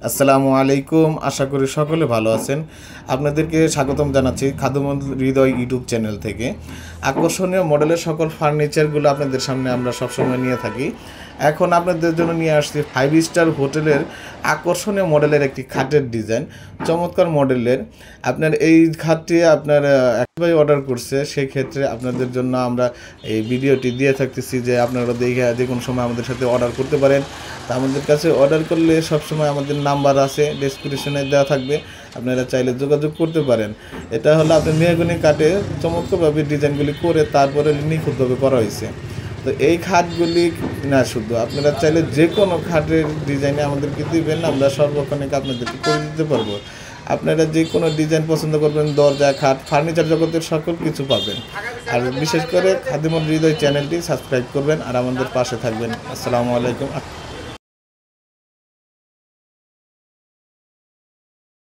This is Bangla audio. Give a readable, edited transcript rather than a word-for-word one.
আসসালামু আলাইকুম, আশা করি সকলে ভালো আছেন। আপনাদেরকে স্বাগতম জানাচ্ছি খাদিমুল হৃদয় ইউটিউব চ্যানেল থেকে। আকর্ষণীয় মডেলের সকল ফার্নিচারগুলো আপনাদের সামনে আমরা সবসময় নিয়ে থাকি। এখন আপনাদের জন্য নিয়ে আসছি 5 স্টার হোটেলের আকর্ষণীয় মডেলের একটি খাটের ডিজাইন, চমৎকার মডেলের। আপনার এই খাটটি আপনার এক ভাই অর্ডার করছে, সেই ক্ষেত্রে আপনাদের জন্য আমরা এই ভিডিওটি দিয়ে থাকতেছি যে আপনারা দেখে যে কোনো সময় আমাদের সাথে অর্ডার করতে পারেন। তা আমাদের কাছে অর্ডার করলে সবসময় আমাদের নাম্বার আছে, ডেসক্রিপশনে দেওয়া থাকবে, আপনারা চাইলে যোগাযোগ করতে পারেন। এটা হলো আপনার মেহগনি কাঠে চমৎকারভাবে ডিজাইনগুলি করে তারপরে নিখুঁতভাবে করা হয়েছে। তো এই খাটগুলি না শুধু আপনারা চাইলে যে কোনো খাটের ডিজাইনে আমাদেরকে দিবেন, আমরা সর্বক্ষণিক আপনাদেরকে করে দিতে পারবো। আপনারা যে কোনো ডিজাইন পছন্দ করবেন, দরজা, খাট, ফার্নিচার জগতের সকল কিছু পাবেন। আর বিশেষ করে খাদিমুল হৃদয় চ্যানেলটি সাবস্ক্রাইব করবেন আর আমাদের পাশে থাকবেন। আসসালামু আলাইকুম।